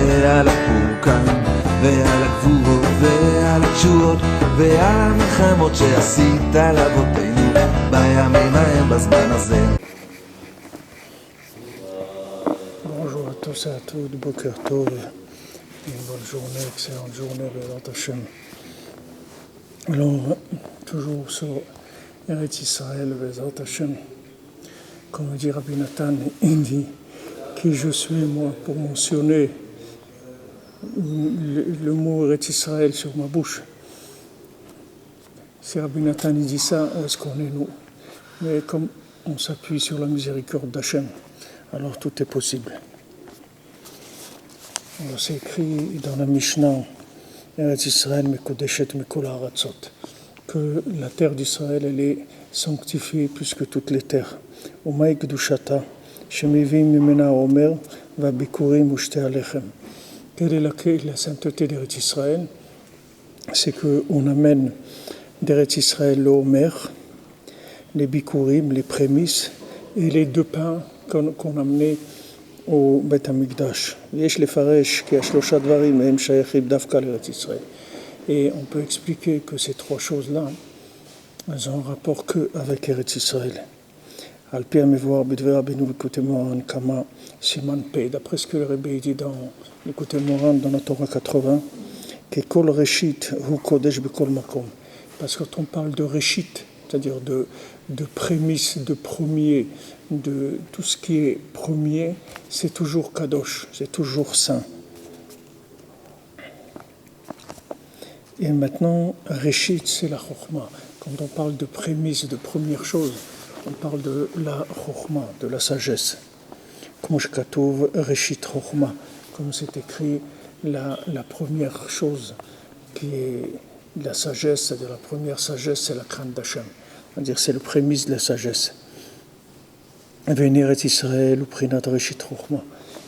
ועל הפורקן ועל הגבורות ועל התשועות ועל המלחמות שעשית לאבותינו בימים ההם בזמן הזה. Bonjour à tous et à toutes, Boker Tov, une bonne journée, excellente journée, Bézat Hashem. Alors, toujours sur Eretz Israël, Bézat Hashem, comme dit Rabbi Nathan, il dit qui je suis moi pour mentionner le mot Eretz Israël sur ma bouche. Si Rabbi Nathan il dit ça, où est-ce qu'on est nous? Mais comme on s'appuie sur la miséricorde d'Hachem, alors tout est possible. Alors c'est écrit dans la Mishnah, Eretz Israël mekodeshet mikol haratzot, que la terre d'Israël elle est sanctifiée plus que toutes les terres. Umay kedushata shemivim mimena omer vabikurim ushte alechem. Quelle est la sainteté d'Eretz Israël? C'est qu'on amène d'Eretz Israël le Homer, les bikurim, les prémices et les deux pains qu'on amenait au Beth Amikdash. Yesh lefaresh ki ashlosha dvarim hem shayachim davka l'Eretz Israël. Et on peut expliquer que ces trois choses-là, elles ont un rapport qu'avec Eretz Israël. Al-Pi Amevoir B'Dver Rabbeinu L'Ikutei Moharan Kama Siman Pei. D'après ce que le Rebbe dit dans l'Ikutei Moharan, dans la Torah 80, que Kol Reshit Hu Kodesh B'Kol Makom. Parce que quand on parle de Reshit, c'est-à-dire de prémisse, de premier, de tout ce qui est premier, c'est toujours Kadosh, c'est toujours saint. Et maintenant, Reshit, c'est la Chokhma. Quand on parle de prémisse, de première chose, on parle de la Chokhma, de la sagesse. Comme je katouv, Reshit Chokhma, comme c'est écrit, la première chose qui est la sagesse, c'est-à-dire la première sagesse, c'est la crainte d'Hachem. C'est-à-dire c'est le prémisse de la sagesse. Venir Israël ou Prinat Reshit Chokhma.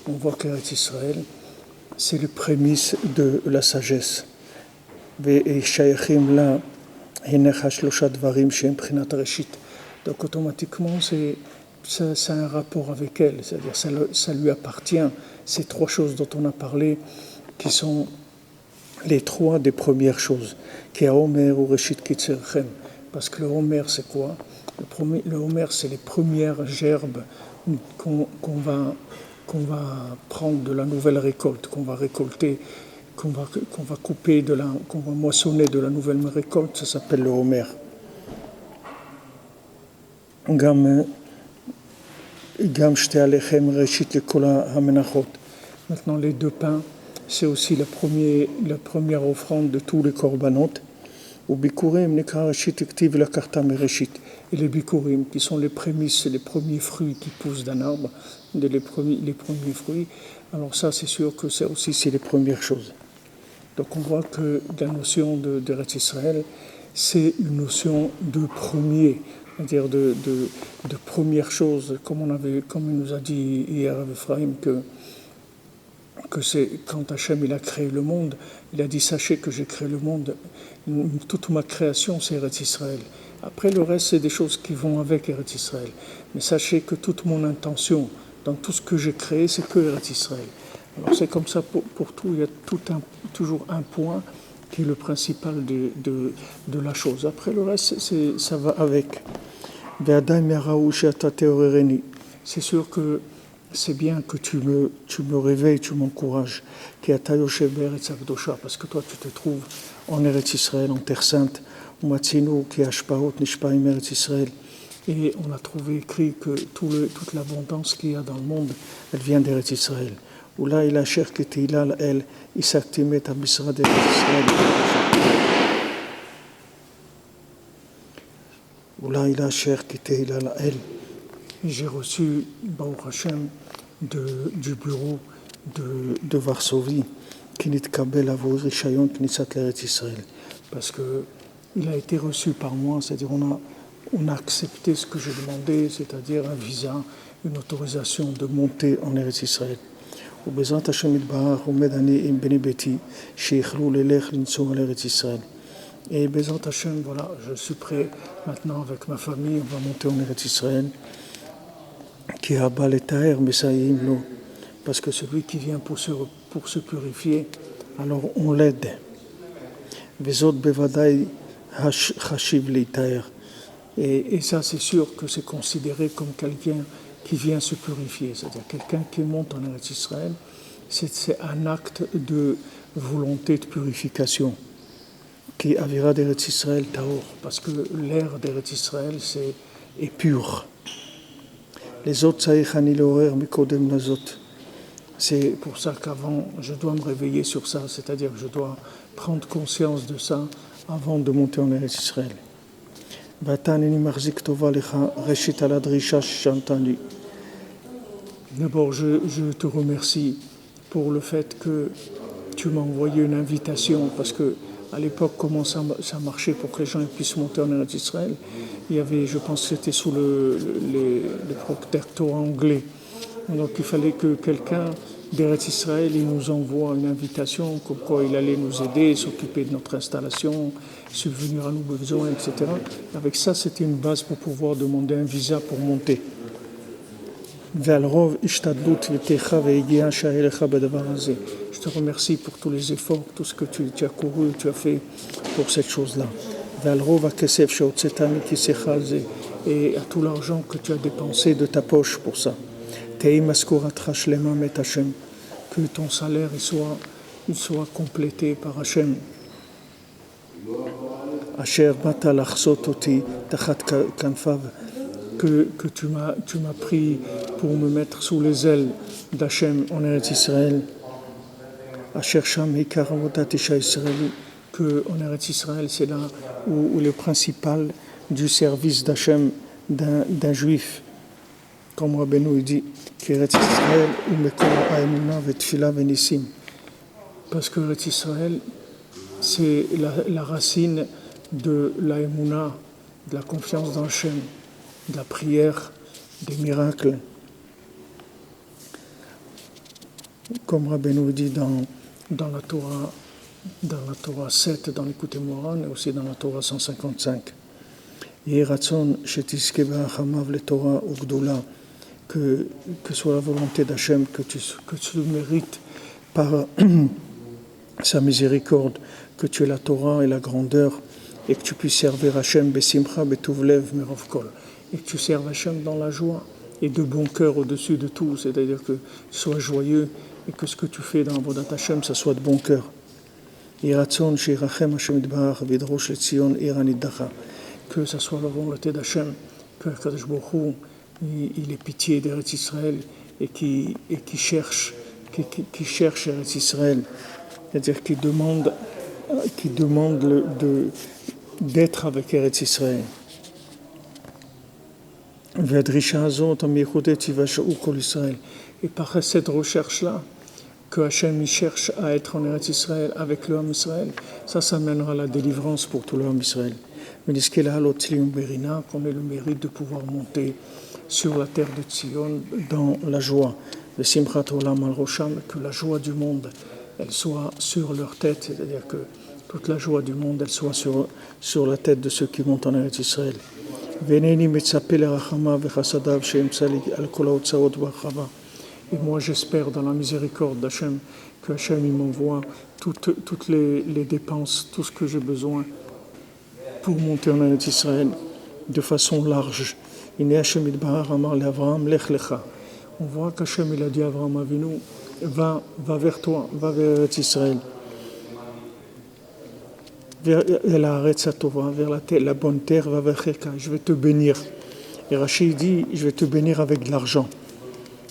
On voit qu'Eretz Israël, c'est le prémisse de la sagesse. Ve'shayachim la hinech shlosha dvarim shem Prinat Reshit. Donc automatiquement, ça a un rapport avec elle, c'est-à-dire ça lui appartient. Ces trois choses dont on a parlé, qui sont les trois des premières choses. Qui a Homer ou Reshit Kitzerchem. Parce que le Homer, c'est quoi? Le Homer, c'est les premières gerbes qu'on va prendre de la nouvelle récolte, qu'on va récolter, qu'on va couper, qu'on va moissonner de la nouvelle récolte, ça s'appelle le Homer. Gam shte alechem reshit lekol hamenachot. Maintenant, les deux pains, c'est aussi la première offrande de tous les korbanot. Ou bikurim nekra reshit ektiv lakarta mereshit. Et les bikurim, qui sont les prémices, les premiers fruits qui poussent d'un arbre, les premiers fruits. Alors ça, c'est sûr que c'est les premières choses. Donc on voit que la notion d'Eretz Israël, c'est une notion de premier, c'est-à-dire de première chose, comme il nous a dit hier Ephraim que c'est quand Hachem il a créé le monde, il a dit sachez que j'ai créé le monde, toute ma création c'est Eretz Israël. Après le reste c'est des choses qui vont avec Eretz Israël. Mais sachez que toute mon intention dans tout ce que j'ai créé c'est que Eretz Israël. Alors c'est comme ça pour tout, il y a toujours un point qui est le principal de la chose. Après le reste ça va avec. C'est sûr que c'est bien que tu me réveilles, tu m'encourages. Parce que toi, tu te trouves en Eretz Israël, en Terre Sainte. Et on a trouvé écrit que toute l'abondance qu'il y a dans le monde, elle vient d'Eretz Israël. Oula il a cher que Teila el isaktimet abisra d'Eretz Israël. Oula il a cher que Teila el. J'ai reçu, Baruch Hashem, du bureau de Varsovie, qui n'est kabel avou rishayon knisat l'Eretz Israël. Parce qu'il a été reçu par moi, c'est-à-dire on a accepté ce que j'ai demandé, c'est-à-dire un visa, une autorisation de monter en Eretz Israël. ובעזרת השם יתברך עומד אני עם בני ביתי שיכלו ללך לנסוע לארץ ישראל. Et Bezrat Hashem, voilà, je suis prêt maintenant avec ma famille, on va monter en Eretz Israël. Qui a baletaer Messaïm lo parce que celui qui vient pour se purifier, alors on l'aide. Vezot bevadai hashiv leitaer. Et ça, c'est sûr que c'est considéré comme quelqu'un qui vient se purifier, c'est-à-dire quelqu'un qui monte en Eretz Israël, c'est un acte de volonté de purification, qui avira d'Eretz Israël taor, parce que l'air d'Eretz Israël est pur. Les autres saïchani l'horaire mikodem lazot. C'est pour ça qu'avant, je dois me réveiller sur ça, c'est-à-dire que je dois prendre conscience de ça avant de monter en Eretz Israël. D'abord, je te remercie pour le fait que tu m'as envoyé une invitation, parce que à l'époque, comment ça marchait pour que les gens puissent monter en Eretz Israël, il y avait, je pense que c'était sous le protectorat anglais. Donc il fallait que quelqu'un d'Eretz Israël il nous envoie une invitation, comme quoi il allait nous aider, s'occuper de notre installation, subvenir à nos besoins, etc. Avec ça, c'était une base pour pouvoir demander un visa pour monter. Je te remercie pour tous les efforts, tout ce que tu as couru, tu as fait pour cette chose-là. Et à tout l'argent que tu as dépensé de ta poche pour ça. Que ton salaire il soit complété par Hachem. Que tu m'as pris pour me mettre sous les ailes d'Hachem en Eretz Israël. Que en Eretz Israël, c'est là où le principal du service d'Hachem d'un juif. Comme Rabbeinu dit, qu'Eretz Israël ou Mekom ha'emunah ve'tfila ve'nisim. Parce que Eretz Israël, c'est la racine de la émouna, de la confiance dans Hachem, de la prière, des miracles. Comme Rabbeinu dit dans la Torah 7, dans l'Écoute Moran, et aussi dans la Torah 155. Que soit la volonté d'Hachem, que tu mérites par sa miséricorde, que tu aies la Torah et la grandeur, et que tu puisses servir Hachem besimcha betuvlev merov kol, et que tu serves Hachem dans la joie et de bon cœur au-dessus de tout, c'est-à-dire que tu sois joyeux et que ce que tu fais dans Avodat Hachem, ça soit de bon cœur. Que ça soit la volonté d'Hachem, que Kadosh Baruch Hu, il ait pitié d'Eretz Israël et qui cherche Eretz Israël, c'est-à-dire qui demande d'être avec Eretz Israël. Et par cette recherche-là, que Hachem cherche à être en Eretz Israël avec le Ham Israël, ça mènera à la délivrance pour tout le Ham Israël. Qu'on ait le mérite de pouvoir monter sur la terre de Tzion dans la joie. Que la joie du monde, elle soit sur leur tête, c'est-à-dire que toute la joie du monde, elle soit sur la tête de ceux qui montent en Eretz Israël. Et moi j'espère dans la miséricorde d'Hachem que Hachem il m'envoie toutes les dépenses, tout ce que j'ai besoin pour monter en Eretz Israël de façon large. On voit qu'Hachem il a dit à Avraham Avinu, va vers toi, va vers Eretz Israël, vers la Haaretz Tova, vers la bonne terre, va vers Cheka, je vais te bénir. Et Rachid dit, je vais te bénir avec de l'argent.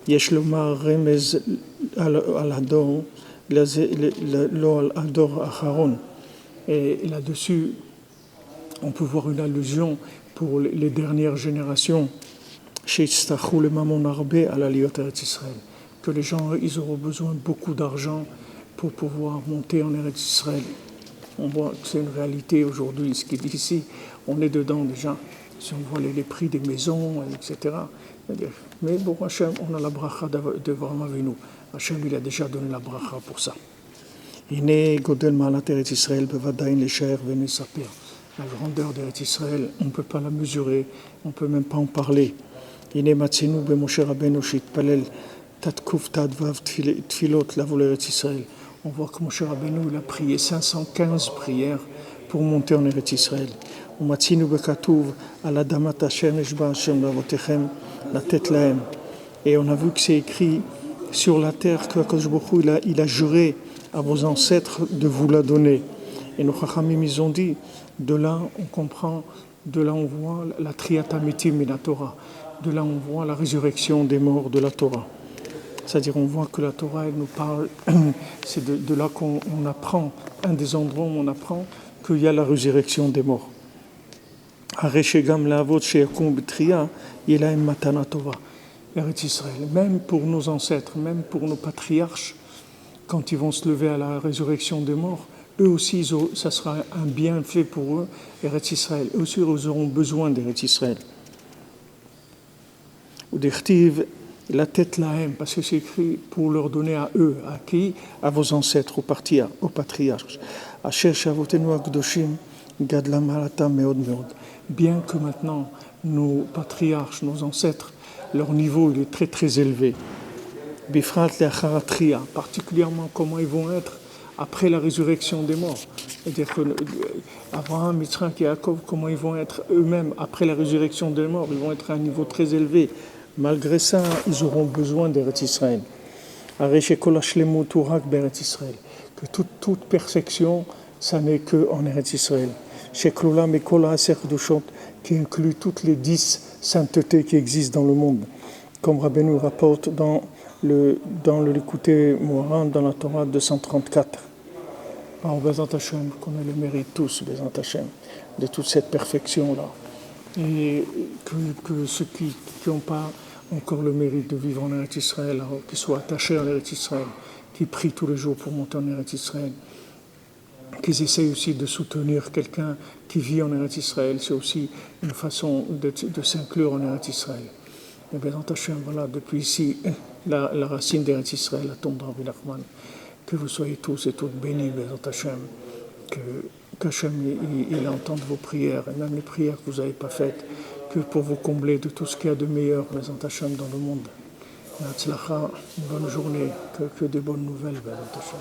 Yesh lomar remez al hador, lo al hador acharon. Et là-dessus, on peut voir une allusion pour les dernières générations, que les gens ils auront besoin de beaucoup d'argent pour pouvoir monter en Eretz Israël. On voit que c'est une réalité aujourd'hui, ce qu'il dit ici, on est dedans déjà. Si on voit les prix des maisons, etc. Mais bon, Hachem, on a la bracha de Avraham Avinu. Hachem, il a déjà donné la bracha pour ça. La grandeur d'Eretz Israël, on ne peut pas la mesurer, on ne peut même pas en parler. Tatkuf Tadvav Tfilot Lavo l'Eretz Israël. On voit que Moshe Rabbeinu il a prié 515 prières pour monter en Eretz Israël. Umatzinu bekatuv al adamat Hashem eshba Hashem lavotechem latet lahem. Et on a vu que c'est écrit sur la terre que Akadosh Baruch Hu, il a juré à vos ancêtres de vous la donner. Et nos Chachamim ils ont dit, de là on comprend, de là on voit la Triata Mitim et la Torah. De là on voit la résurrection des morts de la Torah. C'est-à-dire on voit que la Torah elle nous parle, c'est de là qu'on apprend, un des endroits où on apprend qu'il y a la résurrection des morts. Eretz Israël, même pour nos ancêtres, même pour nos patriarches, quand ils vont se lever à la résurrection des morts, eux aussi, ça sera un bienfait pour eux, Eretz Israël. Eux aussi, ils auront besoin d'Eretz Israël. Ou d'Echtiv, la tête lahem, parce que c'est écrit pour leur donner à eux, à qui? À vos ancêtres, aux patriarches. Asher Shavotenu Akdoshim, Gadla Malata Meod Meod. Bien que maintenant, nos patriarches, nos ancêtres, leur niveau il est très très élevé. Bifrat le'acharatria, particulièrement comment ils vont être après la résurrection des morts. C'est-à-dire que Abraham, Yitzhak et Yaakov, comment ils vont être eux-mêmes après la résurrection des morts, ils vont être à un niveau très élevé. Malgré ça, ils auront besoin d'Eretz Israël. Areshekol hashlemut hu rak be'Eretz Israël. Que toute perfection, ça n'est que en Eretz Israël. Sheklola mekol ha'aser kedushot, qui inclut toutes les 10 saintetés qui existent dans le monde. Comme Rabbeinu rapporte dans le Likutei Moharan, dans la Torah 234. Alors, Bezat Hashem, qu'on ait le mérite tous, Bezat Hashem, de toute cette perfection-là. Et que ceux qui n'ont pas encore le mérite de vivre en Eretz Israël, alors qu'ils soient attachés à Eretz Israël, qui prient tous les jours pour monter en Eretz Israël, qu'ils essayent aussi de soutenir quelqu'un qui vit en Eretz Israël, c'est aussi une façon de s'inclure en Eretz Israël. Et bien, voilà, depuis ici, la racine d'Eretz Israël tombe dans Rabbi. Que vous soyez tous et toutes bénis, Bézat Hashem, qu'Hachem il entende vos prières, et même les prières que vous n'avez pas faites, que pour vous combler de tout ce qu'il y a de meilleur, Bézat Hashem, dans le monde. Une bonne journée, que des bonnes nouvelles, Bézat Hashem.